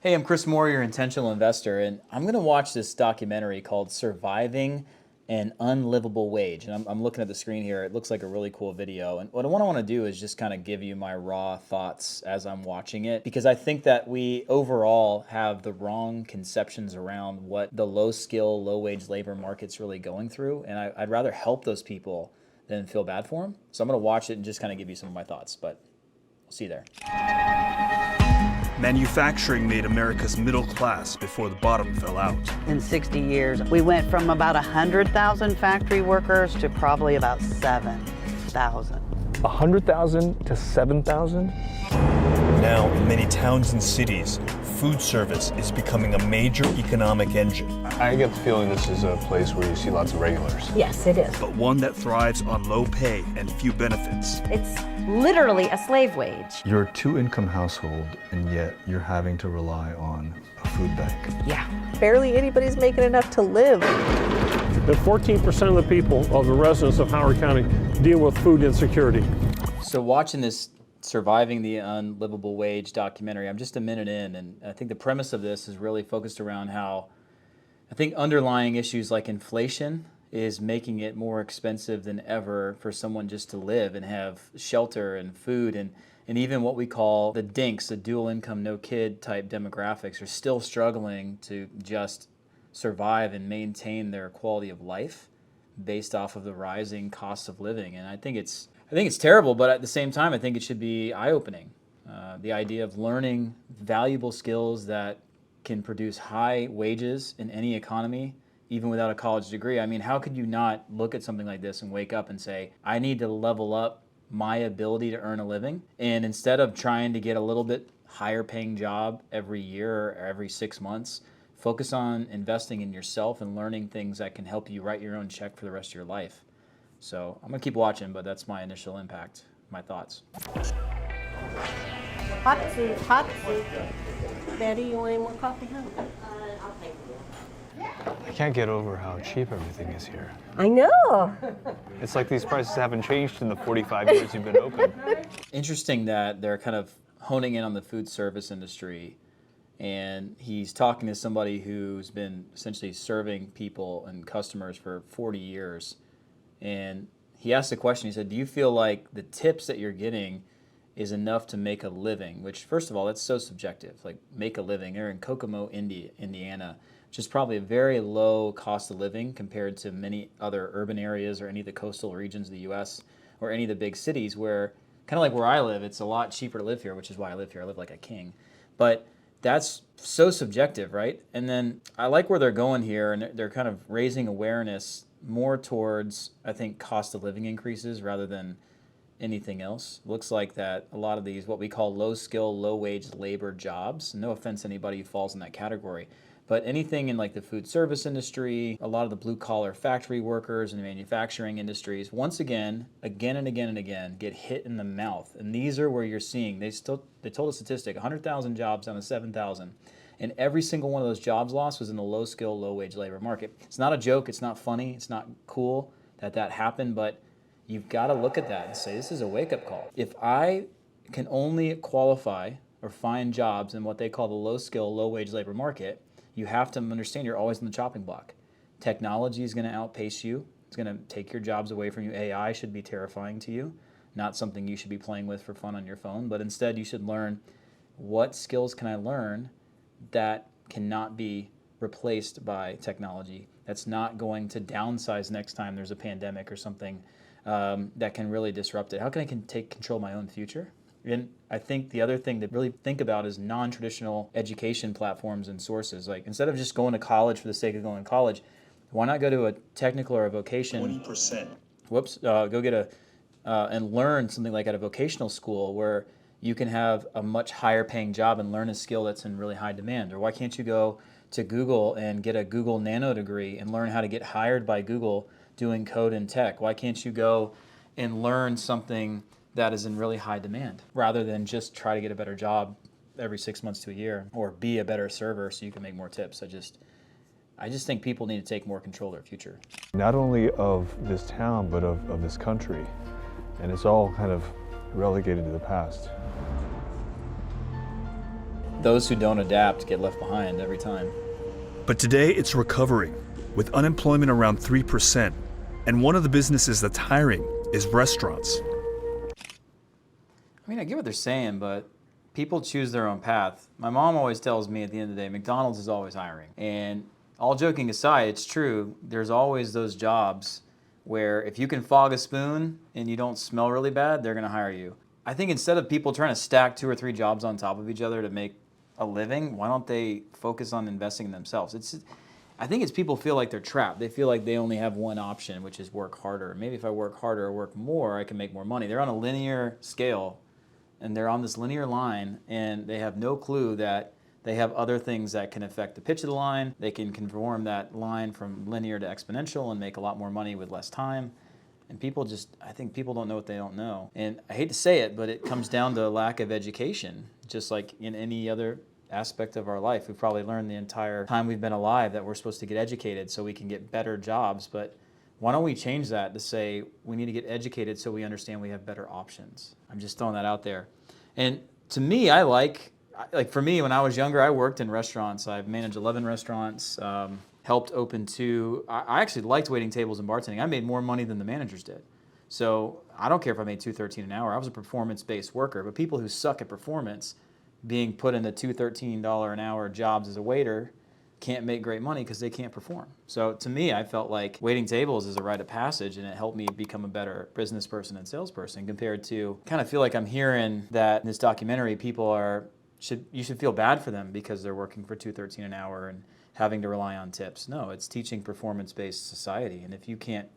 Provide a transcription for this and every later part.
Hey, I'm Chris Moore, your intentional investor, and I'm going to watch this documentary called Surviving an Unlivable Wage. And I'm looking at the screen here. It looks like a really cool video. And what I want to do is just kind of give you my raw thoughts as I'm watching it, because I think that we overall have the wrong conceptions around what the low skill, low wage labor market's really going through. And I'd rather help those people than feel bad for them. So I'm going to watch it and just kind of give you some of my thoughts, but we'll see you there. Manufacturing made America's middle class before the bottom fell out. In 60 years, we went from about 100,000 factory workers to probably about 7,000. 100,000 to 7,000? Now, in many towns and cities, food service is becoming a major economic engine, I get the feeling this is a place where you see lots of regulars. Yes, it is. but one that thrives on low pay and few benefits. It's literally a slave wage. You're a two-income household, and yet you're having to rely on a food bank. Yeah. Barely anybody's making enough to live. That 14% of the people, of the residents of Howard County, deal with food insecurity. So watching this Surviving the Unlivable Wage documentary, I'm just a minute in, and I think the premise of this is really focused around how I think underlying issues like inflation is making it more expensive than ever for someone just to live and have shelter and food, and even what we call the dinks, the dual income, no kid type demographics, are still struggling to just survive and maintain their quality of life based off of the rising cost of living. And I think it's terrible, but at the same time, I think it should be eye-opening. The idea of learning valuable skills that can produce high wages in any economy, even without a college degree. I mean, how could you not look at something like this and wake up and say, I need to level up my ability to earn a living? And instead of trying to get a little bit higher paying job every year or every 6 months, focus on investing in yourself and learning things that can help you write your own check for the rest of your life. So I'm gonna keep watching, but that's my initial impact, my thoughts. Hot soup. Betty, you want any more coffee, huh? I can't get over how cheap everything is here. I know. It's like these prices haven't changed in the 45 years you've been open. Interesting that they're kind of honing in on the food service industry, and he's talking to somebody who's been essentially serving people and customers for 40 years. And he asked the question, he said, do you feel like the tips that you're getting is enough to make a living? Which, first of all, that's so subjective. Like, make a living. They're in Kokomo, Indiana, which is probably a very low cost of living compared to many other urban areas or any of the coastal regions of the U.S. or any of the big cities where, kind of like where I live, it's a lot cheaper to live here, which is why I live here. I live like a king. But that's so subjective, right? And then I like where they're going here, and they're kind of raising awareness more towards, I think, cost of living increases rather than anything else. Looks like that a lot of these, what we call low skill, low wage labor jobs, no offense to anybody who falls in that category, but anything in like the food service industry, a lot of the blue collar factory workers and the manufacturing industries, once again and again, get hit in the mouth. And these are where you're seeing, they told a statistic, 100,000 jobs down to 7,000. And every single one of those jobs lost was in the low skill, low wage labor market. It's not a joke, it's not funny, it's not cool that happened, but you've got to look at that and say, this is a wake-up call. If I can only qualify or find jobs in what they call the low skill, low wage labor market, you have to understand you're always in the chopping block. Technology is going to outpace you. It's going to take your jobs away from you. AI should be terrifying to you, not something you should be playing with for fun on your phone, but instead you should learn, what skills can I learn that cannot be replaced by technology, that's not going to downsize next time there's a pandemic or something that can really disrupt it? How can I take control of my own future? And I think the other thing to really think about is non-traditional education platforms and sources. Like, instead of just going to college for the sake of going to college, why not go to a technical or a vocation? 20%. Go get and learn something like at a vocational school where you can have a much higher paying job and learn a skill that's in really high demand. Or why can't you go to Google and get a Google Nano degree and learn how to get hired by Google doing code and tech? Why can't you go and learn something that is in really high demand rather than just try to get a better job every 6 months to a year or be a better server so you can make more tips? I just think people need to take more control of their future. Not only of this town, but of this country. And it's all kind of relegated to the past. those who don't adapt get left behind every time. But today it's recovering, with unemployment around 3%, and one of the businesses that's hiring is restaurants. I mean, I get what they're saying, but people choose their own path. My mom always tells me at the end of the day, McDonald's is always hiring. And all joking aside, it's true. There's always those jobs where if you can fog a spoon and you don't smell really bad, they're gonna hire you. I think instead of people trying to stack 2 or 3 jobs on top of each other to make a living, why don't they focus on investing in themselves? I think it's people feel like they're trapped. They feel like they only have one option, which is work harder. Maybe if I work harder or work more, I can make more money. They're on a linear scale, and they're on this linear line, and they have no clue that they have other things that can affect the pitch of the line. They can conform that line from linear to exponential and make a lot more money with less time. And I think people don't know what they don't know. And I hate to say it, but it comes down to a lack of education, just like in any other aspect of our life. We've probably learned the entire time we've been alive that we're supposed to get educated so we can get better jobs. But why don't we change that to say we need to get educated so we understand we have better options? I'm just throwing that out there. And to me, like for me, when I was younger, I worked in restaurants. I've managed 11 restaurants, helped open 2. I actually liked waiting tables and bartending. I made more money than the managers did. So I don't care if I made $2.13 an hour. I was a performance-based worker. But people who suck at performance, being put into $2.13 an hour jobs as a waiter, can't make great money because they can't perform. So to me, I felt like waiting tables is a rite of passage, and it helped me become a better business person and salesperson compared to kind of feel like I'm hearing that in this documentary people you should feel bad for them because they're working for $2.13 an hour and having to rely on tips. No, it's teaching performance-based society, and if you can't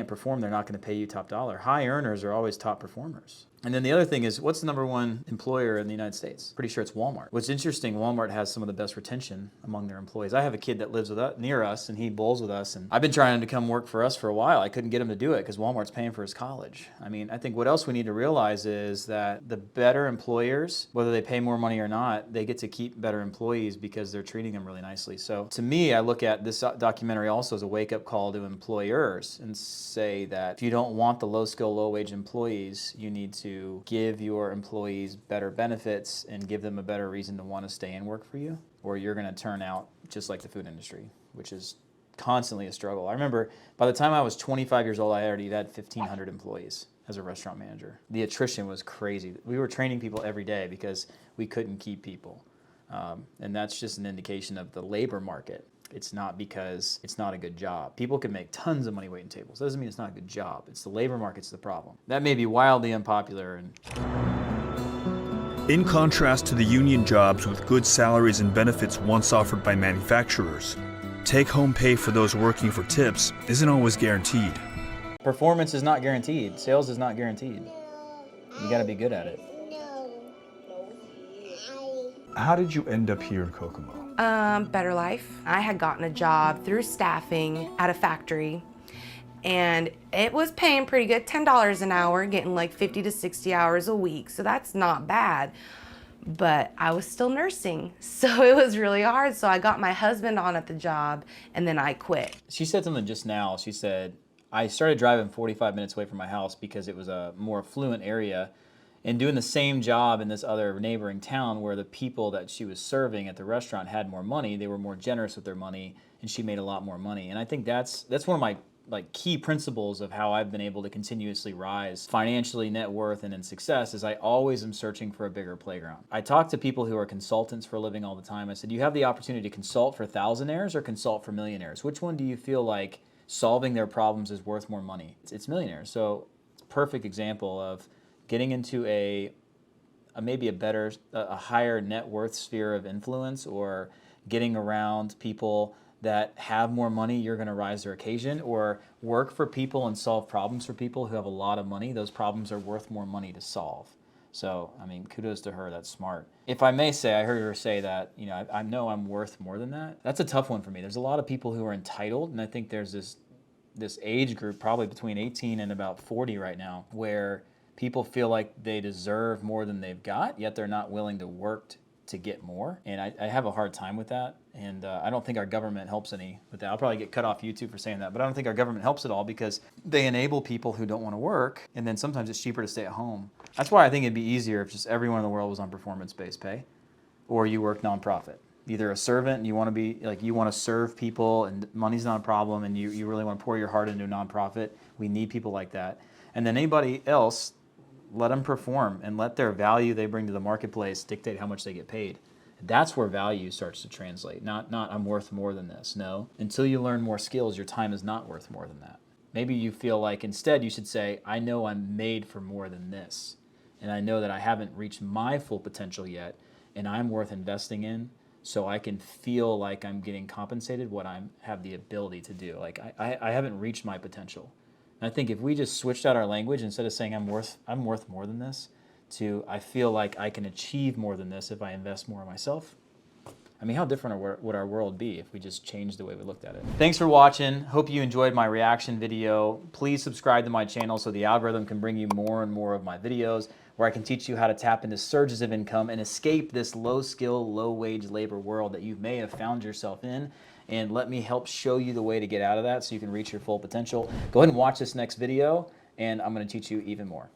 perform, they're not going to pay you top dollar. High earners are always top performers. And then the other thing is, what's the number 1 employer in the United States? Pretty sure it's Walmart. What's interesting, Walmart has some of the best retention among their employees. I have a kid that lives near us, and he bowls with us, and I've been trying to come work for us for a while. I couldn't get him to do it because Walmart's paying for his college. I mean, I think what else we need to realize is that the better employers, whether they pay more money or not, they get to keep better employees because they're treating them really nicely. So to me, I look at this documentary also as a wake-up call to employers and say that if you don't want the low-skill, low-wage employees, you need to give your employees better benefits and give them a better reason to want to stay and work for you, or you're going to turn out just like the food industry, which is constantly a struggle. I remember by the time I was 25 years old, I already had 1,500 employees as a restaurant manager. The attrition was crazy. We were training people every day because we couldn't keep people. And that's just an indication of the labor market. It's not because it's not a good job. People can make tons of money waiting tables. That doesn't mean it's not a good job. It's the labor market's the problem. That may be wildly unpopular. In contrast to the union jobs with good salaries and benefits once offered by manufacturers, take-home pay for those working for tips isn't always guaranteed. Performance is not guaranteed. Sales is not guaranteed. You got to be good at it. How did you end up here in Kokomo? Better life. I had gotten a job through staffing at a factory, and it was paying pretty good, $10 an hour, getting like 50 to 60 hours a week, so that's not bad. But I was still nursing, so it was really hard. So I got my husband on at the job, and then I quit. She said something just now. She said, I started driving 45 minutes away from my house because it was a more affluent area, and doing the same job in this other neighboring town where the people that she was serving at the restaurant had more money. They were more generous with their money, and she made a lot more money. And I think that's one of my key principles of how I've been able to continuously rise financially, net worth, and in success is I always am searching for a bigger playground. I talk to people who are consultants for a living all the time. I said, you have the opportunity to consult for thousandaires or consult for millionaires. Which one do you feel like solving their problems is worth more money? It's millionaires. So it's a perfect example of getting into maybe a higher net worth sphere of influence, or getting around people that have more money, you're going to rise their occasion, or work for people and solve problems for people who have a lot of money. Those problems are worth more money to solve. So, I mean, kudos to her. That's smart. If I may say, I heard her say that, I know I'm worth more than that. That's a tough one for me. There's a lot of people who are entitled, and I think there's this age group, probably between 18 and about 40 right now, where people feel like they deserve more than they've got, yet they're not willing to work to get more. And I have a hard time with that. And I don't think our government helps any with that. I'll probably get cut off YouTube for saying that, but I don't think our government helps at all because they enable people who don't want to work, and then sometimes it's cheaper to stay at home. That's why I think it'd be easier if just everyone in the world was on performance-based pay. or you work nonprofit. Either a servant and you want to be like, you want to serve people and money's not a problem, and you really want to pour your heart into a nonprofit. We need people like that. And then anybody else, let them perform and let their value they bring to the marketplace dictate how much they get paid. That's where value starts to translate. Not I'm worth more than this. No, until you learn more skills, your time is not worth more than that. Maybe you feel like instead you should say, I know I'm made for more than this. And I know that I haven't reached my full potential yet, and I'm worth investing in, so I can feel like I'm getting compensated what I have the ability to do. Like I haven't reached my potential. And I think if we just switched out our language, instead of saying I'm worth more than this, to I feel like I can achieve more than this if I invest more in myself. I mean, how different would our world be if we just changed the way we looked at it? Thanks for watching. Hope you enjoyed my reaction video. Please subscribe to my channel so the algorithm can bring you more and more of my videos where I can teach you how to tap into surges of income and escape this low skill, low wage labor world that you may have found yourself in. And let me help show you the way to get out of that so you can reach your full potential. Go ahead and watch this next video, and I'm going to teach you even more.